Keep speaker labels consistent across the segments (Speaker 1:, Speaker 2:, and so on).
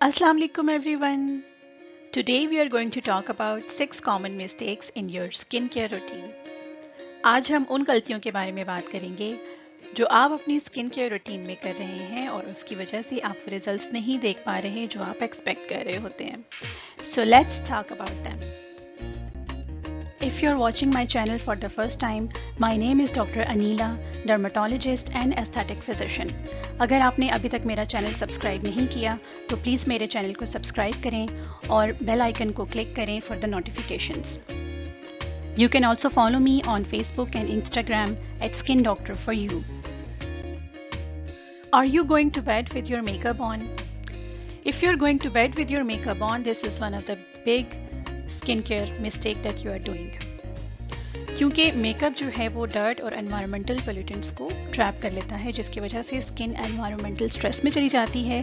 Speaker 1: Assalamu alaikum everyone. Today we are going to talk about 6 common mistakes in your skincare routine. आज हम उन गलतियों के बारे में बात करेंगे जो आप अपनी स्किन केयर रूटीन में कर रहे हैं और उसकी वजह से आप रिजल्ट्स नहीं देख पा रहे हैं जो आप एक्सपेक्ट कर रहे होते हैं. So let's talk about them. If you're watching my channel for the first time, my name is Dr. Anila, dermatologist and aesthetic physician. अगर आपने अभी तक मेरा चैनल सब्सक्राइब नहीं किया तो प्लीज़ मेरे चैनल को सब्सक्राइब करें और बेल आइकन को क्लिक करें for the notifications. You can also follow me on Facebook and Instagram at Skin Doctor for you. Are you going to bed with your makeup on? If you're going to bed with your makeup on, this is one of the big skincare mistake that you are doing. क्योंकि makeup जो है वो dirt और environmental pollutants को trap कर लेता है जिसकी वजह से स्किन एनवायरमेंटल स्ट्रेस में चली जाती है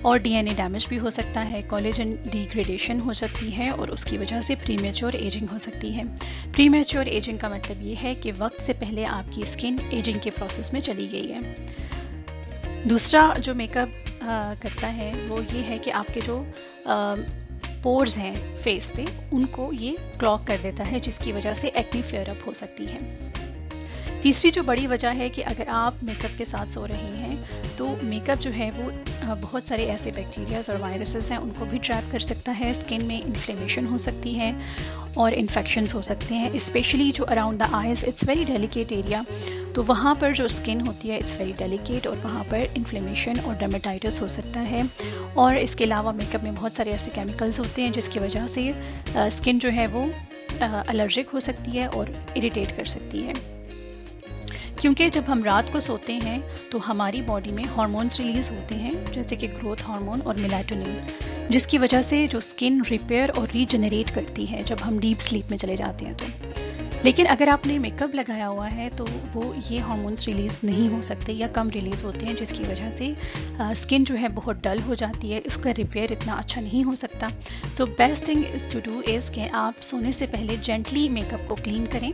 Speaker 1: और डीएनए डैमेज भी हो सकता है, कोलेजन डिग्रेडेशन हो सकती है और उसकी वजह से प्रीमेच्योर एजिंग हो सकती है. प्रीमेच्योर एजिंग का मतलब ये है कि वक्त से पहले आपकी स्किन एजिंग के प्रोसेस में चली गई है. दूसरा जो मेकअप करता है वो ये है कि आपके जो पोर्स हैं फेस पे उनको ये क्लॉग कर देता है जिसकी वजह से एक्ने फ्लेयर अप हो सकती है. तीसरी जो बड़ी वजह है कि अगर आप मेकअप के साथ सो रहे हैं तो मेकअप जो है वो बहुत सारे ऐसे बैक्टीरियाज और वायरसेस हैं उनको भी ट्रैप कर सकता है. स्किन में इन्फ्लेमेशन हो सकती है और इन्फेक्शंस हो सकते हैं, स्पेशली जो around the eyes. It's very delicate area, तो वहाँ पर जो स्किन होती है इट्स वेरी डेलिकेट और वहाँ पर इन्फ्लेमेशन और डर्मेटाइटिस हो सकता है. और इसके अलावा मेकअप में बहुत सारे ऐसे केमिकल्स होते हैं जिसकी वजह से स्किन जो है वो एलर्जिक हो सकती है और इरिटेट कर सकती है. क्योंकि जब हम रात को सोते हैं तो हमारी बॉडी में हार्मोन्स रिलीज होते हैं जैसे कि ग्रोथ हार्मोन और मेलाटोनिन, जिसकी वजह से जो स्किन रिपेयर और रीजनरेट करती है जब हम डीप स्लीप में चले जाते हैं तो. लेकिन अगर आपने मेकअप लगाया हुआ है तो वो ये हार्मोन्स रिलीज़ नहीं हो सकते या कम रिलीज़ होते हैं जिसकी वजह से स्किन जो है बहुत डल हो जाती है, उसका रिपेयर इतना अच्छा नहीं हो सकता. So best thing is to do is कि आप सोने से पहले जेंटली मेकअप को क्लीन करें.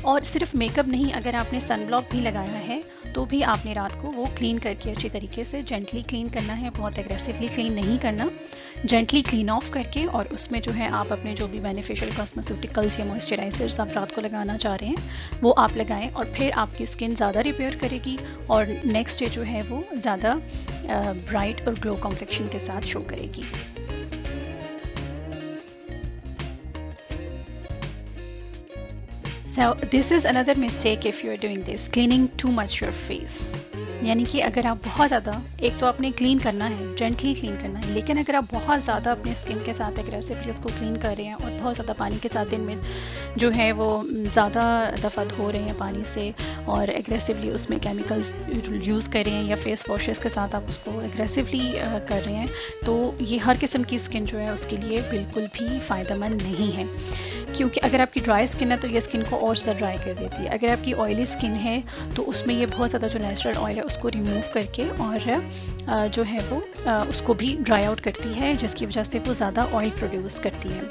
Speaker 1: और सिर्फ मेकअप नहीं, अगर आपने सनब्लॉक भी लगाया है तो भी आपने रात को वो क्लीन करके अच्छी तरीके से जेंटली क्लीन करना है, बहुत एग्रेसिवली क्लीन नहीं करना. जेंटली क्लीन ऑफ करके और उसमें जो है आप अपने जो भी बेनिफिशियल कॉस्मेटिकल्स या मॉइस्चराइजर्स आप रात को लगाना चाह रहे हैं वो आप लगाएं और फिर आपकी स्किन ज़्यादा रिपेयर करेगी और नेक्स्ट डे जो है वो ज़्यादा ब्राइट और ग्लो कॉम्प्लेक्शन के साथ शो करेगी. So this is another mistake if you are doing this, cleaning too much your face. यानी कि अगर आप बहुत ज़्यादा, एक तो आपने क्लीन करना है, जेंटली क्लीन करना है, लेकिन अगर आप बहुत ज़्यादा अपने स्किन के साथ एग्रेसिवली उसको क्लीन कर रहे हैं और बहुत ज़्यादा पानी के साथ दिन में जो है वो ज़्यादा दफ़ा धो रहे हैं पानी से और एग्रेसिवली उसमें केमिकल्स यूज़ कर रहे हैं या फेस वॉशेस के साथ आप उसको एग्रेसिवली कर रहे हैं तो ये हर किस्म की स्किन जो है उसके लिए बिल्कुल भी फ़ायदेमंद नहीं है. क्योंकि अगर आपकी ड्राई स्किन है तो ये स्किन को और ज़्यादा ड्राई कर देती है. अगर आपकी ऑयली स्किन है तो उसमें ये बहुत ज़्यादा जो नेचुरल ऑयल है उसको रिमूव करके और जो है वो उसको भी ड्राई आउट करती है जिसकी वजह से वो ज़्यादा ऑयल प्रोड्यूस करती है.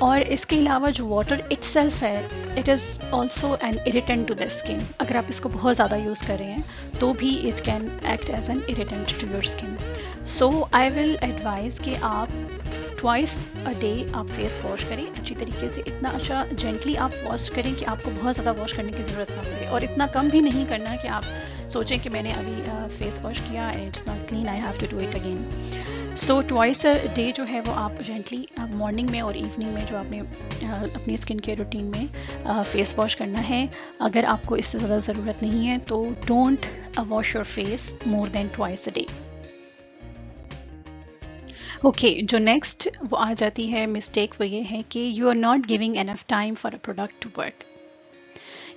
Speaker 1: और इसके अलावा जो वाटर इट्सेल्फ है it is also an irritant to the skin. अगर आप इसको बहुत ज़्यादा यूज़ कर रहे हैं तो भी it can act as an irritant to your skin. So I will advise कि आप ट्वाइस अ डे आप फेस वॉश करें अच्छी तरीके से. इतना अच्छा जेंटली आप वॉश करें कि आपको बहुत ज़्यादा वॉश करने की ज़रूरत ना पड़े और इतना कम भी नहीं करना कि आप सोचें कि मैंने अभी फेस वॉश किया and it's not clean, I have to do it again. So twice a day जो है वो आप जेंटली मॉर्निंग में और इवनिंग में जो आपने अपनी स्किन केयर रूटीन में फेस वॉश करना है. अगर आपको इससे ज़्यादा ज़रूरत नहीं है तो don't wash your face more than twice a day. Okay, जो नेक्स्ट वो आ जाती है मिस्टेक वो ये है कि you are not giving enough time for a product to work.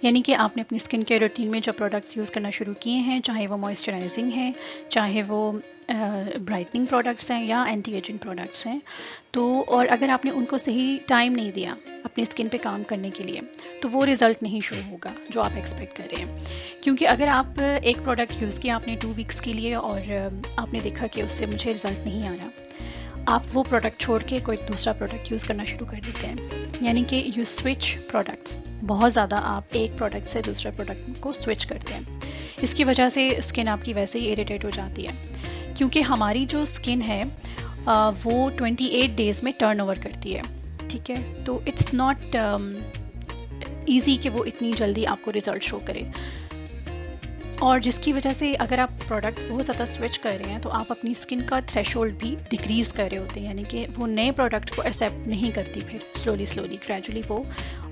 Speaker 1: यानी कि आपने अपनी स्किन केयर रूटीन में जो प्रोडक्ट्स यूज़ करना शुरू किए हैं, चाहे वो मॉइस्चराइजिंग है, चाहे वो ब्राइटनिंग प्रोडक्ट्स हैं या एंटी एजिंग प्रोडक्ट्स हैं, तो और अगर आपने उनको सही टाइम नहीं दिया अपनी स्किन पे काम करने के लिए तो वो रिज़ल्ट नहीं शो होगा जो आप एक्सपेक्ट कर रहे हैं. क्योंकि अगर आप एक प्रोडक्ट यूज़ किया आपने 2 वीक्स के लिए और आपने देखा कि उससे मुझे रिज़ल्ट नहीं आ रहा, आप वो प्रोडक्ट छोड़ के कोई दूसरा प्रोडक्ट यूज़ करना शुरू कर देते हैं. यानी कि यू स्विच प्रोडक्ट्स, बहुत ज़्यादा आप एक प्रोडक्ट से दूसरे प्रोडक्ट को स्विच करते हैं. इसकी वजह से स्किन आपकी वैसे ही इरिटेट हो जाती है. क्योंकि हमारी जो स्किन है वो 28 डेज में टर्नओवर करती है, ठीक है। तो इट्स नॉट ईजी कि वो इतनी जल्दी आपको रिजल्ट शो करे, और जिसकी वजह से अगर आप प्रोडक्ट्स बहुत ज़्यादा स्विच कर रहे हैं तो आप अपनी स्किन का थ्रेशोल्ड भी डिक्रीज़ कर रहे होते हैं, यानी कि वो नए प्रोडक्ट को एक्सेप्ट नहीं करती, फिर स्लोली ग्रेजुअली वो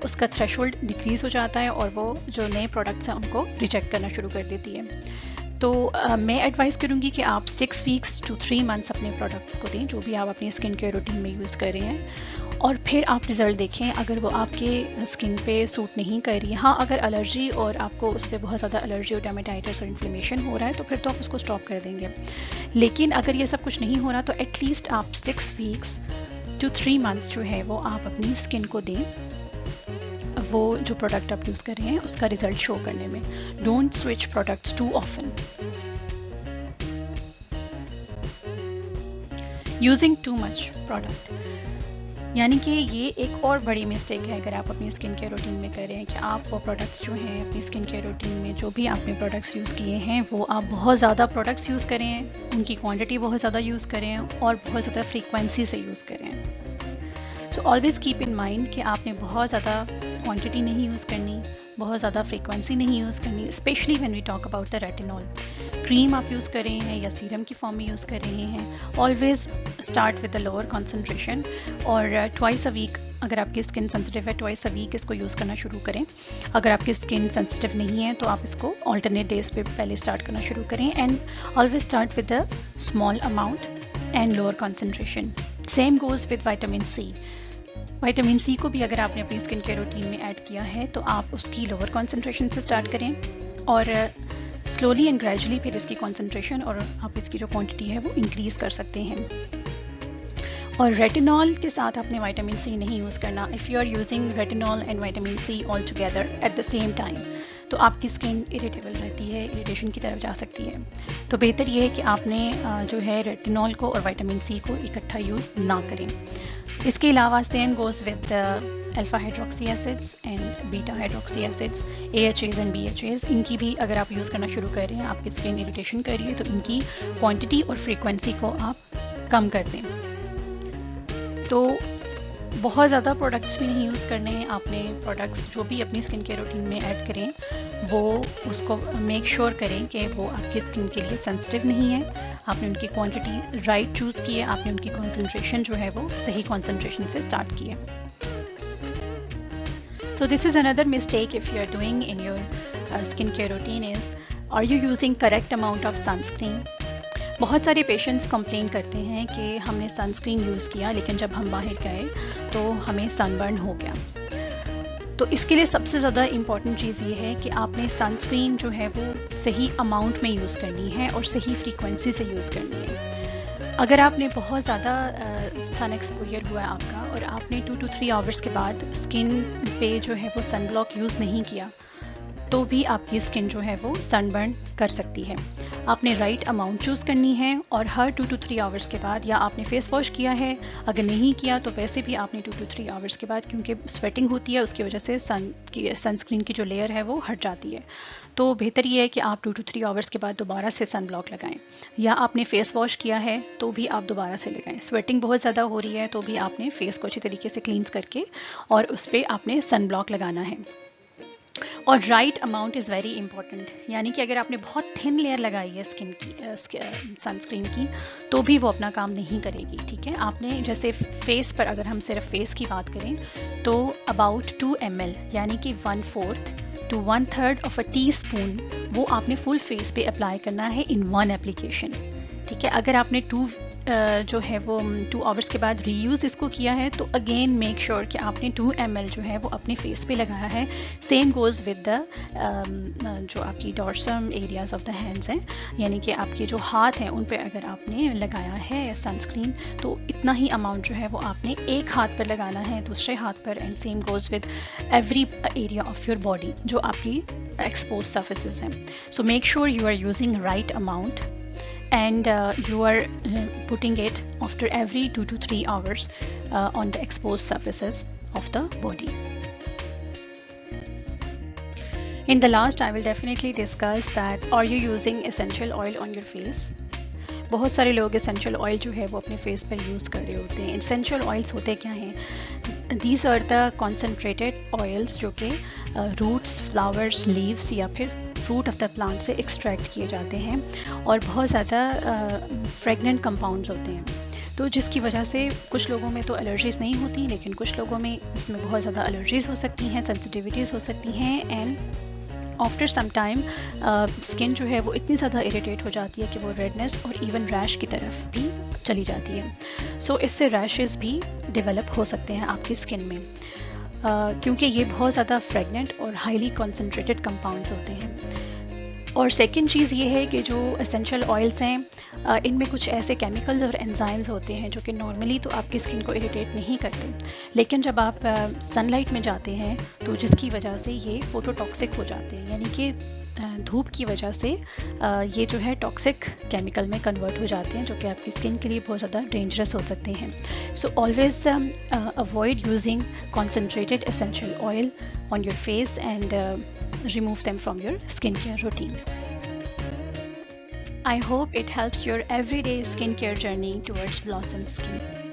Speaker 1: उसका थ्रेशोल्ड डिक्रीज़ हो जाता है और वो जो नए प्रोडक्ट्स हैं उनको रिजेक्ट करना शुरू कर देती है। तो मैं एडवाइस करूँगी कि आप 6 वीक्स to 3 मंथ्स अपने प्रोडक्ट्स को दें, जो भी आप अपनी स्किन केयर रूटीन में यूज़ कर रहे हैं, और फिर आप रिज़ल्ट देखें। अगर वो आपके स्किन पे सूट नहीं कर रही है, हाँ अगर एलर्जी और आपको उससे बहुत ज़्यादा एलर्जी और डर्मेटाइटिस और इन्फ्लेमेशन हो रहा है तो फिर तो आप उसको स्टॉप कर देंगे। लेकिन अगर ये सब कुछ नहीं हो रहा तो एटलीस्ट आप 6 वीक्स to 3 मंथ्स जो है वो आप अपनी स्किन को दें, वो जो प्रोडक्ट आप यूज़ कर रहे हैं उसका रिजल्ट शो करने में। Don't switch products too often. Using too much product, यानी कि ये एक और बड़ी मिस्टेक है अगर आप अपनी स्किन केयर रूटीन में कर रहे हैं कि आप वो प्रोडक्ट्स जो हैं अपनी स्किन केयर रूटीन में जो भी आपने प्रोडक्ट्स यूज़ किए हैं वो आप बहुत ज़्यादा प्रोडक्ट्स यूज़ करें हैं, उनकी क्वांटिटी बहुत ज़्यादा यूज़ करें हैं और बहुत ज़्यादा फ्रीक्वेंसी से यूज़ करें हैं। So always keep in mind कि आपने बहुत ज़्यादा क्वांटिटी नहीं यूज़ करनी, बहुत ज़्यादा फ्रीक्वेंसी नहीं यूज़ करनी, specially when we talk about the retinol. Cream आप यूज़ कर रहे हैं या सीरम की फॉर्म में यूज़ कर रहे हैं, always start with the lower concentration, और ट्वाइस अ वीक अगर आपकी स्किन सेंसिटिव है ट्वाइस अ वीक इसको यूज़ करना शुरू करें। अगर आपकी स्किन सेंसिटिव नहीं है तो आप इसको ऑल्टरनेट डेज पे पहले स्टार्ट करना शुरू करें, and always start with the small amount and lower concentration. Same goes with vitamin C. Vitamin C को भी अगर आपने अपनी स्किन केयर रूटीन में ऐड किया है तो आप उसकी लोअर कॉन्सेंट्रेशन से स्टार्ट करें और स्लोली एंड ग्रेजुअली फिर इसकी कॉन्सेंट्रेशन और आप इसकी जो क्वांटिटी है वो इंक्रीज़ कर सकते हैं। और रेटिनॉल के साथ आपने विटामिन सी नहीं यूज़ करना। If you are using retinol and vitamin C all together at the same time तो आपकी स्किन इरिटेबल रहती है, इरिटेशन की तरफ जा सकती है। तो बेहतर ये है कि आपने जो है रेटिनॉल को और विटामिन सी को इकट्ठा यूज़ ना करें। इसके अलावा same goes with alpha hydroxy acids and beta hydroxy acids, AHAs and BHAs, इनकी भी अगर आप यूज़ करना शुरू कर रहे हैं, आपकी स्किन इरिटेशन कर रही है तो इनकी क्वांटिटी और फ्रीक्वेंसी को आप कम कर दें। तो बहुत ज़्यादा प्रोडक्ट्स भी नहीं यूज़ करने हैं आपने। प्रोडक्ट्स जो भी अपनी स्किन केयर रूटीन में ऐड करें वो उसको मेक श्योर करें कि वो आपकी स्किन के लिए सेंसिटिव नहीं है, आपने उनकी क्वांटिटी राइट चूज़ की है, आपने उनकी कॉन्सेंट्रेशन जो है वो सही कॉन्सेंट्रेशन से स्टार्ट की है। So this is another mistake if you are doing in your skincare routine is, are you using correct amount of sunscreen? बहुत सारे पेशेंट्स कंप्लेन करते हैं कि हमने सनस्क्रीन यूज़ किया लेकिन जब हम बाहर गए तो हमें सनबर्न हो गया। तो इसके लिए सबसे ज़्यादा इम्पॉर्टेंट चीज़ ये है कि आपने सनस्क्रीन जो है वो सही अमाउंट में यूज़ करनी है और सही फ्रीक्वेंसी से यूज़ करनी है। अगर आपने बहुत ज़्यादा सन एक्सपोजर हुआ है आपका और आपने 2 to 3 आवर्स के बाद स्किन पे जो है वो सन ब्लॉक यूज़ नहीं किया तो भी आपकी स्किन जो है वो सनबर्न कर सकती है। आपने राइट अमाउंट चूज़ करनी है और हर 2 to 3 आवर्स के बाद, या आपने फेस वॉश किया है, अगर नहीं किया तो वैसे भी आपने 2 to 3 आवर्स के बाद, क्योंकि स्वेटिंग होती है उसकी वजह से सनस्क्रीन की जो लेयर है वो हट जाती है। तो बेहतर ये है कि आप 2 to 3 आवर्स के बाद दोबारा से सन ब्लॉक लगाएं, या आपने फेस वॉश किया है तो भी आप दोबारा से लगाएं। स्वेटिंग बहुत ज़्यादा हो रही है तो भी आपने फेस को अच्छी तरीके से क्लींस करके और उस पर आपने सन ब्लॉक लगाना है। और right amount is very important, यानी कि अगर आपने बहुत थिन लेयर लगाई है स्किन की सनस्क्रीन की तो भी वो अपना काम नहीं करेगी। ठीक है, आपने जैसे फेस पर अगर हम सिर्फ फेस की बात करें तो अबाउट 2 ml यानी कि 1/4 to 1/3 ऑफ अ टीस्पून वो आपने फुल फेस पे अप्लाई करना है इन वन एप्लीकेशन। ठीक है, अगर आपने जो है वो 2 आवर्स के बाद रीयूज़ इसको किया है तो अगेन मेक श्योर कि आपने 2 ml जो है वो अपने फेस पे लगाया है। सेम गोज़ विद द जो आपकी dorsum areas of the hands हैं, यानी कि आपके जो हाथ हैं उन पे अगर आपने लगाया है सनस्क्रीन तो इतना ही अमाउंट जो है वो आपने एक हाथ पर लगाना है, दूसरे हाथ पर, and same goes with every area of your body जो आपकी एक्सपोज सर्फेसेस हैं। So make sure you are using right amount and you are putting it after every 2 to 3 hours on the exposed surfaces of the body. In the last I will definitely discuss that are you using essential oil on your face. बहुत सारे लोग essential oil जो है वो अपने face पर use कर रहे होते हैं। एसेंशियल ऑयल्स होते क्या हैं? These are the concentrated oils जो कि रूट्स, फ्लावर्स, लीव्स या फिर फ्रूट ऑफ द प्लांट से एक्सट्रैक्ट किए जाते हैं और बहुत ज़्यादा फ्रेगनेंट कंपाउंड्स होते हैं। तो जिसकी वजह से कुछ लोगों में तो एलर्जीज़ नहीं होती, लेकिन कुछ लोगों में इसमें बहुत ज़्यादा एलर्जीज़ हो सकती हैं, सेंसिटिविटीज़ हो सकती हैं, and after some time skin जो है वो इतनी ज़्यादा इरिटेट हो जाती है कि वो रेडनेस और इवन रैश की तरफ भी चली जाती है। सो इससे रैशेस भी डेवलप हो सकते हैं आपकी स्किन में, क्योंकि ये बहुत ज़्यादा फ्रेगनेंट और हाईली कॉन्सेंट्रेटेड कंपाउंड्स होते हैं। और सेकंड चीज़ ये है कि जो एसेंशियल ऑयल्स हैं इनमें कुछ ऐसे केमिकल्स और एंजाइम्स होते हैं जो कि नॉर्मली तो आपकी स्किन को इरिटेट नहीं करते, लेकिन जब आप सनलाइट में जाते हैं तो जिसकी वजह से ये फोटोटॉक्सिक हो जाते हैं, यानी कि धूप की वजह से ये जो है टॉक्सिक केमिकल में कन्वर्ट हो जाते हैं, जो कि आपकी स्किन के लिए बहुत ज़्यादा डेंजरस हो सकते हैं। So always avoid using concentrated essential oil on your face and remove them from your skincare routine. I hope it helps your everyday skincare journey towards Blossom Skin.